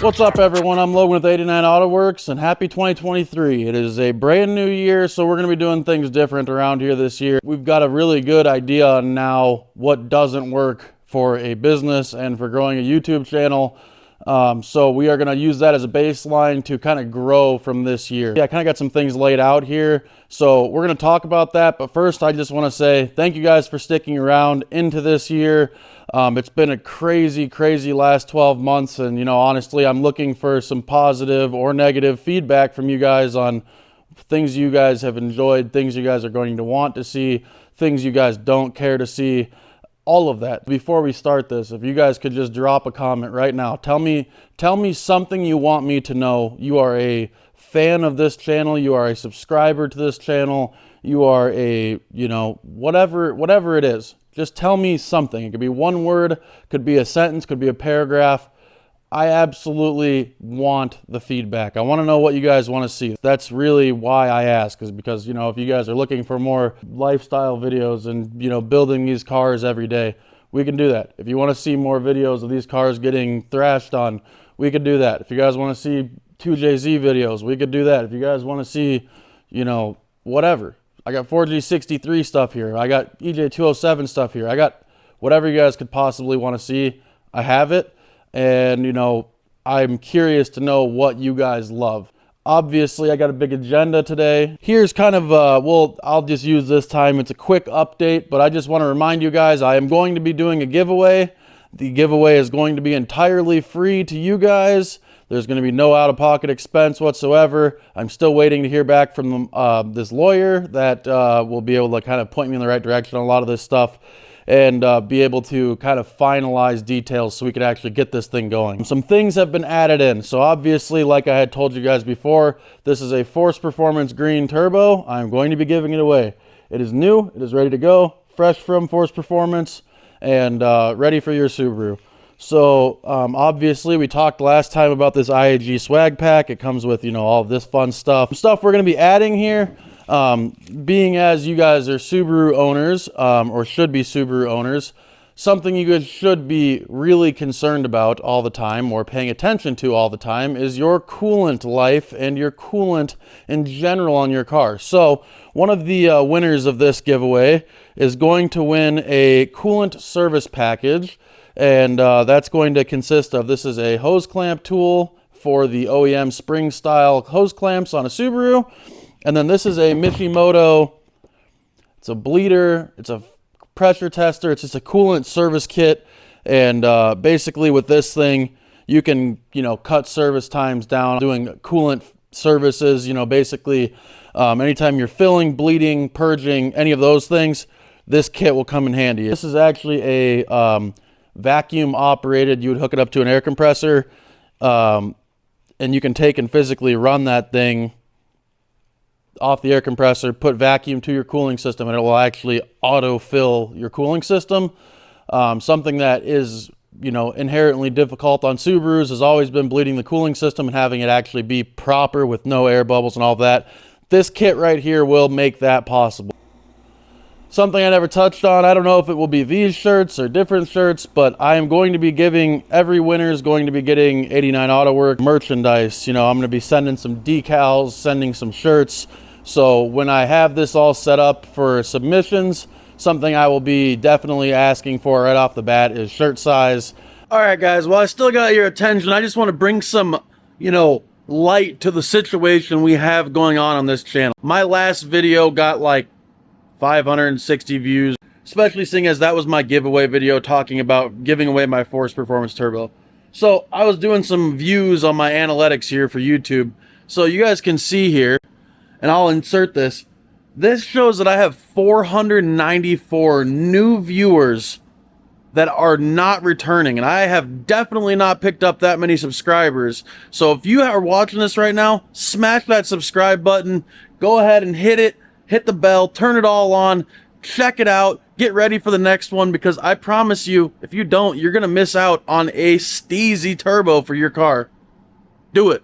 What's up, everyone? I'm Logan with 89 Auto Works, and happy 2023. It is a brand new year, so we're going to be doing things different around here this year. We've got a really good idea on now what doesn't work for a business and for growing a YouTube channel. So we are going to use that as a baseline to kind of grow from this year. Yeah, I kind of got some things laid out here, so we're going to talk about that. But first, I just want to say thank you guys for sticking around into this year. It's been a crazy last 12 months, and you know, honestly, I'm looking for some positive or negative feedback from you guys on things you guys have enjoyed, things you guys are going to want to see, things you guys don't care to see, all of that. Before we start this, if you guys could just drop a comment right now, tell me something you want me to know. You are a fan of this channel, you are a subscriber to this channel, you are a, you know, whatever it is. Just tell me something. It could be one word, could be a sentence, could be a paragraph. I absolutely want the feedback. I want to know what you guys want to see. That's really why I ask, is because, you know, if you guys are looking for more lifestyle videos and, you know, building these cars every day, we can do that. If you want to see more videos of these cars getting thrashed on, we could do that. If you guys want to see 2JZ videos, we could do that. If you guys want to see, you know, whatever. I got 4G63 stuff here. I got EJ257 stuff here. I got whatever you guys could possibly want to see. I have it. And, you know, I'm curious to know what you guys love. Obviously, I got a big agenda today. Here's kind of, well, I'll just use this time. It's a quick update, but I just want to remind you guys, I am going to be doing a giveaway. The giveaway is going to be entirely free to you guys. There's going to be no out-of-pocket expense whatsoever. I'm still waiting to hear back from this lawyer that will be able to kind of point me in the right direction on a lot of this stuff and be able to kind of finalize details so we could actually get this thing going. Some things have been added in. So obviously, like I had told you guys before, this is a Force Performance green turbo. I'm going to be giving it away. It is new. It is ready to go. Fresh from Force Performance and ready for your Subaru. So obviously we talked last time about this STi swag pack. It comes with, you know, all of this fun stuff. Stuff we're going to be adding here, being as you guys are Subaru owners, or should be Subaru owners, something you guys should be really concerned about all the time or paying attention to all the time is your coolant life and your coolant in general on your car. So one of the winners of this giveaway is going to win a coolant service package. And that's going to consist of, this is a hose clamp tool for the OEM spring style hose clamps on a Subaru. And then this is a Mishimoto, it's a bleeder, it's a pressure tester, it's just a coolant service kit. And basically with this thing, you can, you know, cut service times down doing coolant services, you know, basically anytime you're filling, bleeding, purging, any of those things, this kit will come in handy. This is actually a vacuum operated. You would hook it up to an air compressor, and you can take and physically run that thing off the air compressor, put vacuum to your cooling system, and it will actually auto-fill your cooling system. Something that is, you know, inherently difficult on Subarus has always been bleeding the cooling system and having it actually be proper with no air bubbles and all that. This kit right here will make that possible. Something I never touched on, I don't know if it will be these shirts or different shirts, but I am going to be giving, every winner is going to be getting 89 Auto Work merchandise. You know, I'm going to be sending some decals, sending some shirts. So when I have this all set up for submissions, something I will be definitely asking for right off the bat is shirt size. All right, guys, well, I still got your attention. I just want to bring some, you know, light to the situation we have going on this channel. My last video got like 560 views, especially seeing as that was my giveaway video talking about giving away my Force Performance Turbo. So I was doing some views on my analytics here for YouTube. So you guys can see here, and I'll insert this. This shows that I have 494 new viewers that are not returning, and I have definitely not picked up that many subscribers. So if you are watching this right now, smash that subscribe button, go ahead and hit it. Hit the bell, turn it all on, check it out, get ready for the next one, because I promise you, if you don't, you're going to miss out on a STi turbo for your car. Do it.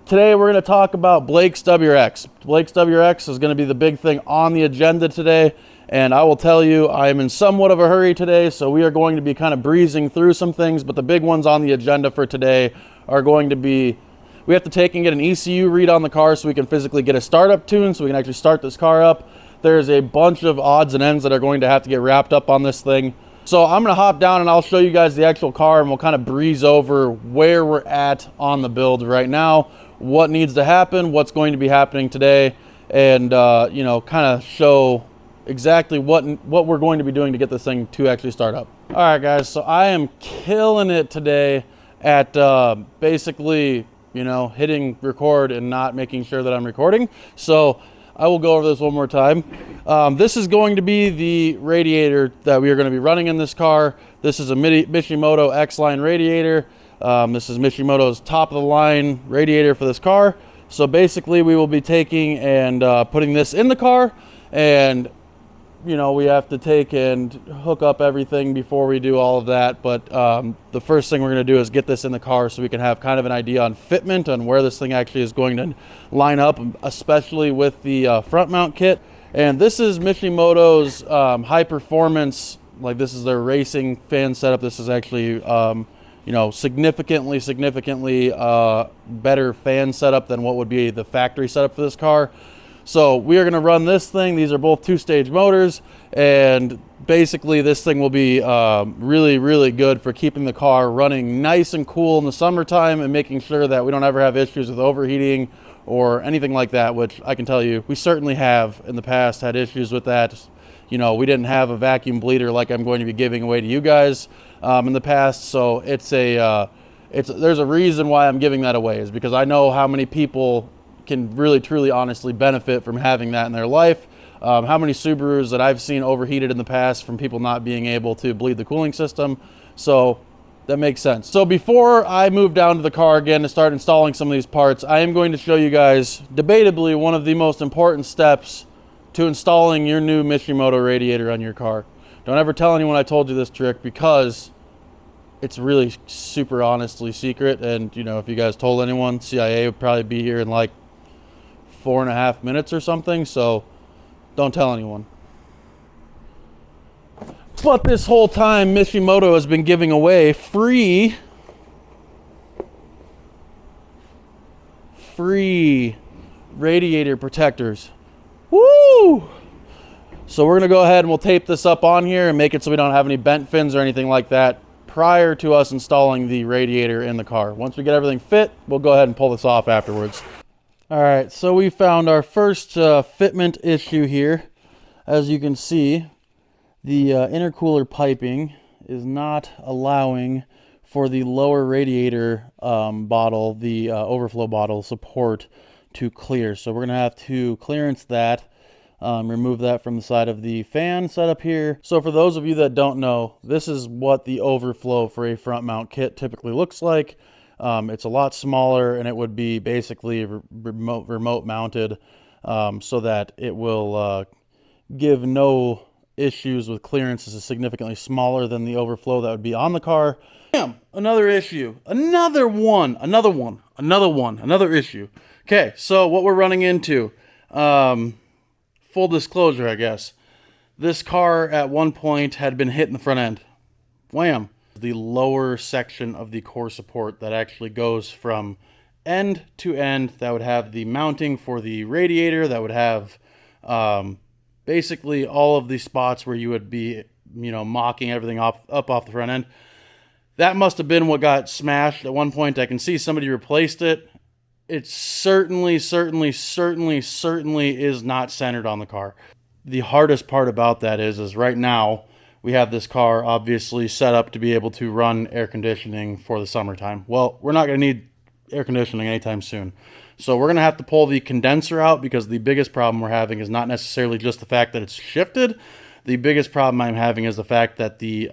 Today we're going to talk about Blakes WRX. Blakes WRX is going to be the big thing on the agenda today, And I will tell you, I am in somewhat of a hurry today, so we are going to be kind of breezing through some things, but the big ones on the agenda for today are going to be, we have to take and get an ECU read on the car so we can physically get a startup tune so we can actually start this car up. There's a bunch of odds and ends that are going to have to get wrapped up on this thing. So I'm gonna hop down and I'll show you guys the actual car, and we'll kind of breeze over where we're at on the build right now, what needs to happen, what's going to be happening today, and you know, kind of show exactly what we're going to be doing to get this thing to actually start up. All right, guys, so I am killing it today at basically, you know, hitting record and not making sure that I'm recording. So I will go over this one more time. This is going to be the radiator that we are going to be running in this car. This is a Mishimoto X-Line radiator. This is Mishimoto's top of the line radiator for this car. So basically we will be taking and putting this in the car, and you know, we have to take and hook up everything before we do all of that. But the first thing we're going to do is get this in the car so we can have kind of an idea on fitment, on where this thing actually is going to line up, especially with the front mount kit. And this is Mishimoto's high performance, like this is their racing fan setup. This is actually, you know, significantly better fan setup than what would be the factory setup for this car. So we are going to run this thing. These are both two-stage motors, and basically this thing will be really good for keeping the car running nice and cool in the summertime and making sure that we don't ever have issues with overheating or anything like that, which I can tell you we certainly have in the past had issues with that. You know, we didn't have a vacuum bleeder like I'm going to be giving away to you guys in the past, so it's a there's a reason why I'm giving that away, is because I know how many people can really truly honestly benefit from having that in their life. How many Subarus that I've seen overheated in the past from people not being able to bleed the cooling system. So that makes sense. So before I move down to the car again to start installing some of these parts, I am going to show you guys debatably one of the most important steps to installing your new Mishimoto radiator on your car. Don't ever tell anyone I told you this trick, because it's really super honestly secret. And you know, if you guys told anyone, CIA would probably be here in like 4.5 minutes or something, so don't tell anyone. But this whole time Mishimoto has been giving away free radiator protectors. Woo! So we're gonna go ahead and we'll tape this up on here and make it so we don't have any bent fins or anything like that prior to us installing the radiator in the car. Once we get everything fit, we'll go ahead and pull this off afterwards. All right, so we found our first fitment issue here. As you can see, the intercooler piping is not allowing for the lower radiator bottle, the overflow bottle support, to clear. So we're gonna have to clearance that, remove that from the side of the fan setup here. So for those of you that don't know, this is what the overflow for a front mount kit typically looks like. It's a lot smaller, and it would be basically remote mounted, so that it will give no issues with clearance. This is significantly smaller than the overflow that would be on the car. Bam! Another issue. Another issue. Okay, so what we're running into, full disclosure, I guess. This car at one point had been hit in the front end. Wham! The lower section of the core support that actually goes from end to end, that would have the mounting for the radiator, that would have basically all of the spots where you would be, you know, mocking everything up off the front end. That must have been what got smashed at one point. I can see somebody replaced it. It certainly is not centered on the car. The hardest part about that is right now we have this car obviously set up to be able to run air conditioning for the summertime. Well, we're not going to need air conditioning anytime soon. So we're going to have to pull the condenser out, because the biggest problem we're having is not necessarily just the fact that it's shifted. The biggest problem I'm having is the fact that the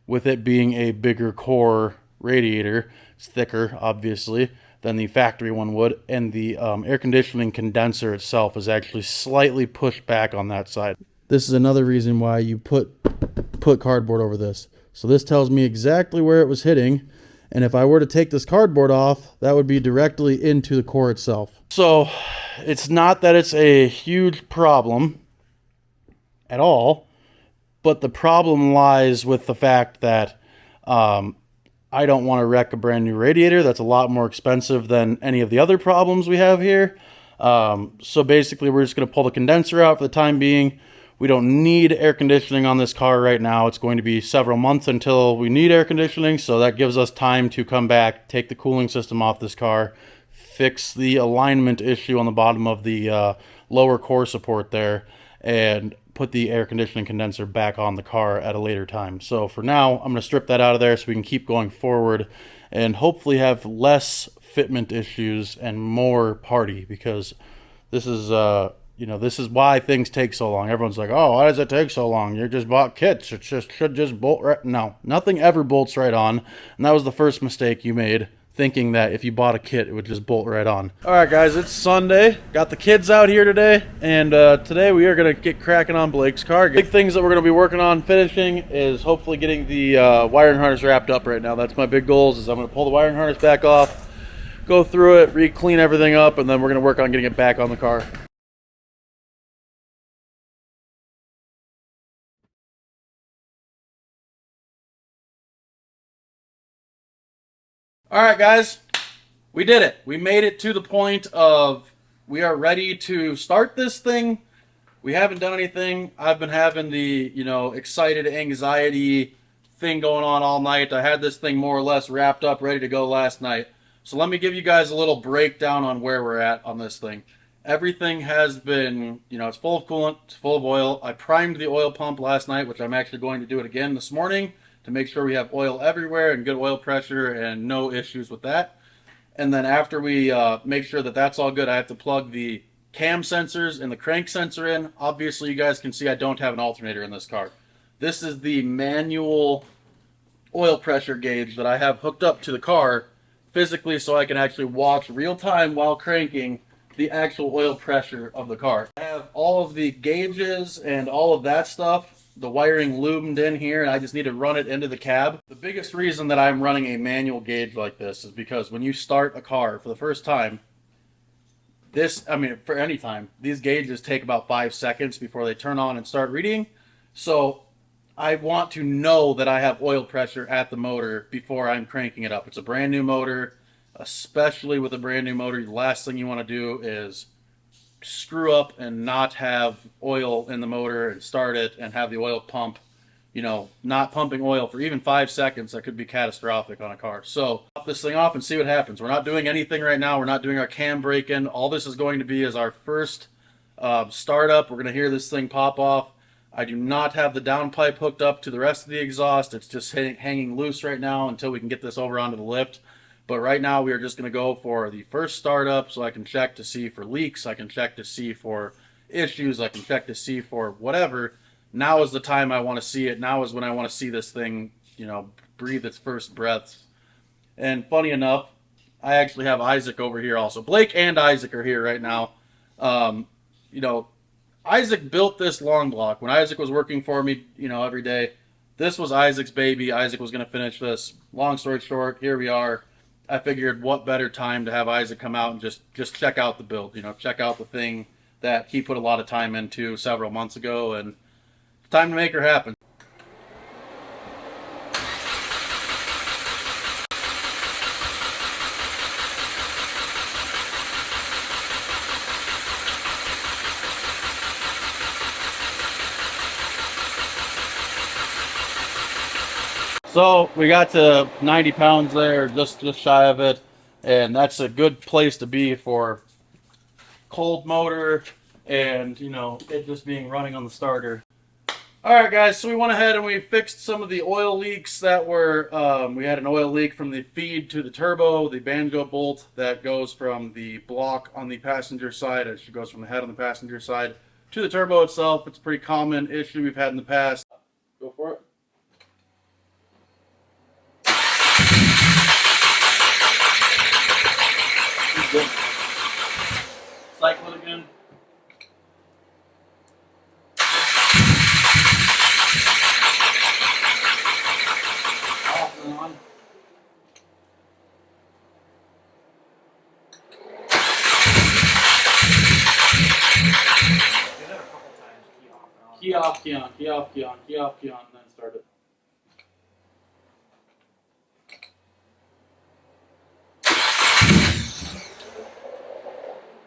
with it being a bigger core radiator, it's thicker obviously than the factory one would, and the air conditioning condenser itself is actually slightly pushed back on that side. This is another reason why you put cardboard over this. So this tells me exactly where it was hitting, and if I were to take this cardboard off, that would be directly into the core itself. So it's not that it's a huge problem, at all. But the problem lies with the fact that I don't want to wreck a brand new radiator. That's a lot more expensive than any of the other problems we have here. So basically, we're just going to pull the condenser out for the time being. We don't need air conditioning on this car right now. It's going to be several months until we need air conditioning, so that gives us time to come back, take the cooling system off this car, fix the alignment issue on the bottom of the lower core support there, and put the air conditioning condenser back on the car at a later time. So for now, I'm going to strip that out of there so we can keep going forward and hopefully have less fitment issues and more party, because this is this is why things take so long. Everyone's like, oh, why does it take so long? You just bought kits. It should just bolt right. No, nothing ever bolts right on. And that was the first mistake you made, thinking that if you bought a kit, it would just bolt right on. All right, guys, it's Sunday. Got the kids out here today. And today we are going to get cracking on Blake's car. Big things that we're going to be working on finishing is hopefully getting the wiring harness wrapped up right now. That's my big goals, is I'm going to pull the wiring harness back off, go through it, re-clean everything up, and then we're going to work on getting it back on the car. All right, guys, we did it. We made it to the point of we are ready to start this thing. We haven't done anything. I've been having the, excited anxiety thing going on all night. I had this thing more or less wrapped up, ready to go last night. So let me give you guys a little breakdown on where we're at on this thing. Everything has been, it's full of coolant, it's full of oil. I primed the oil pump last night, which I'm actually going to do it again this morning to make sure we have oil everywhere and good oil pressure and no issues with that. And then after we make sure that that's all good, I have to plug the cam sensors and the crank sensor in. Obviously, you guys can see I don't have an alternator in this car. This is the manual oil pressure gauge that I have hooked up to the car physically so I can actually watch real time while cranking the actual oil pressure of the car. I have all of the gauges and all of that stuff, the wiring lubed in here, and I just need to run it into the cab. The biggest reason that I'm running a manual gauge like this is because when you start a car for the first time, for any time, these gauges take about 5 seconds before they turn on and start reading. So I want to know that I have oil pressure at the motor before I'm cranking it up. It's a brand new motor, especially with a brand new motor. The last thing you want to do is screw up and not have oil in the motor and start it and have the oil pump, not pumping oil for even 5 seconds. That could be catastrophic on a car. So pop this thing off and see what happens. We're not doing anything right now. We're not doing our cam break-in. All this is going to be is our first startup. We're going to hear this thing pop off. I do not have the downpipe hooked up to the rest of the exhaust. It's just hanging loose right now until we can get this over onto the lift. But right now we are just going to go for the first startup so I can check to see for leaks. I can check to see for issues. I can check to see for whatever. Now is the time I want to see it. Now is when I want to see this thing, breathe its first breaths. And funny enough, I actually have Isaac over here also. Blake and Isaac are here right now. Isaac built this long block. When Isaac was working for me, every day, this was Isaac's baby. Isaac was going to finish this. Long story short, here we are. I figured what better time to have Isaac come out and just check out the build, check out the thing that he put a lot of time into several months ago, and it's time to make her happen. So we got to 90 pounds there, just shy of it, and that's a good place to be for cold motor and it just being running on the starter. All right, guys, so we went ahead and we fixed some of the oil leaks that were, we had an oil leak from the feed to the turbo, the banjo bolt that goes from the block on the passenger side, it goes from the head on the passenger side to the turbo itself. It's a pretty common issue we've had in the past. Go for it. Good. Cycle it again. Off and on. Key off, key on, key off, key on, key off, key on, and then start it.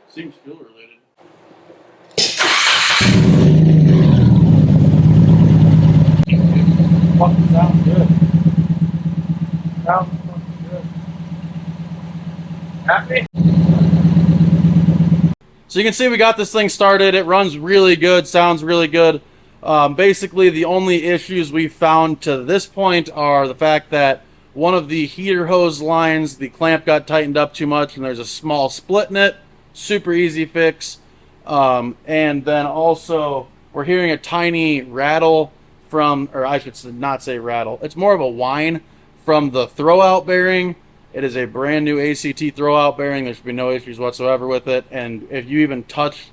Seems fuel related. Sounds good. Sounds good. Happy? So you can see we got this thing started. It runs really good, sounds really good. Basically, the only issues we've found to this point are the fact that one of the heater hose lines, the clamp got tightened up too much and there's a small split in it. Super easy fix. And then also we're hearing a tiny rattle from, or I should not say rattle, it's more of a whine from the throwout bearing. It is a brand new ACT throwout bearing. There should be no issues whatsoever with it. And if you even touch,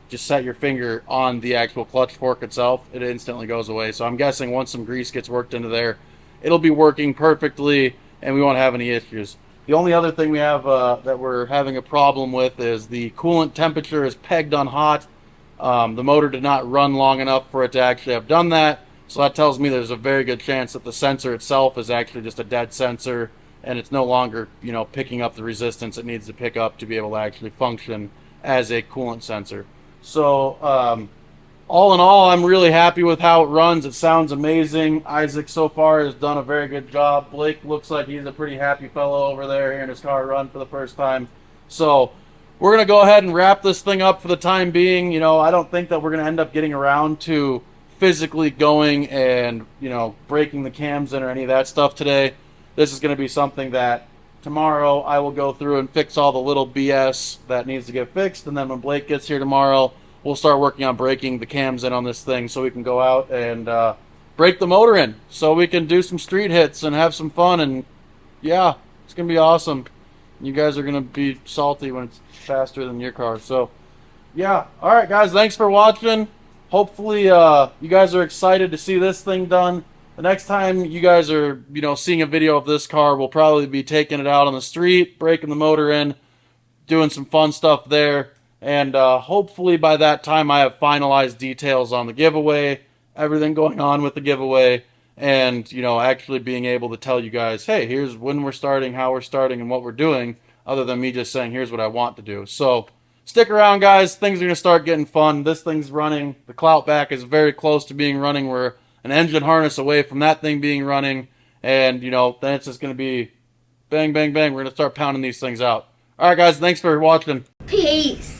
just set your finger on the actual clutch fork itself, it instantly goes away. So I'm guessing once some grease gets worked into there, it'll be working perfectly and we won't have any issues. The only other thing we have that we're having a problem with is the coolant temperature is pegged on hot. The motor did not run long enough for it to actually have done that. So that tells me there's a very good chance that the sensor itself is actually just a dead sensor and it's no longer, you know, picking up the resistance it needs to pick up to be able to actually function as a coolant sensor. So all in all, I'm really happy with how it runs. It sounds amazing. Isaac so far has done a very good job. Blake looks like he's a pretty happy fellow over there hearing his car run for the first time. So we're going to go ahead and wrap this thing up for the time being. You know, I don't think that we're going to end up getting around to physically going and, you know, breaking the cams in or any of that stuff today. This is going to be something that tomorrow I will go through and fix all the little BS that needs to get fixed. And then when Blake gets here tomorrow, we'll start working on breaking the cams in on this thing so we can go out and break the motor in so we can do some street hits and have some fun. And yeah, it's going to be awesome. You guys are going to be salty when it's faster than your car. So yeah. All right, guys, thanks for watching. Hopefully you guys are excited to see this thing done. The next time you guys are, you know, seeing a video of this car, we'll probably be taking it out on the street, breaking the motor in, doing some fun stuff there. And hopefully by that time I have finalized details on the giveaway, everything going on with the giveaway, and, you know, actually being able to tell you guys, hey, here's when we're starting, how we're starting, and what we're doing, other than me just saying, here's what I want to do. So stick around, guys. Things are going to start getting fun. This thing's running. The clout back is very close to being running. We're an engine harness away from that thing being running. And, you know, then it's just going to be bang, bang, bang. We're going to start pounding these things out. All right, guys. Thanks for watching. Peace.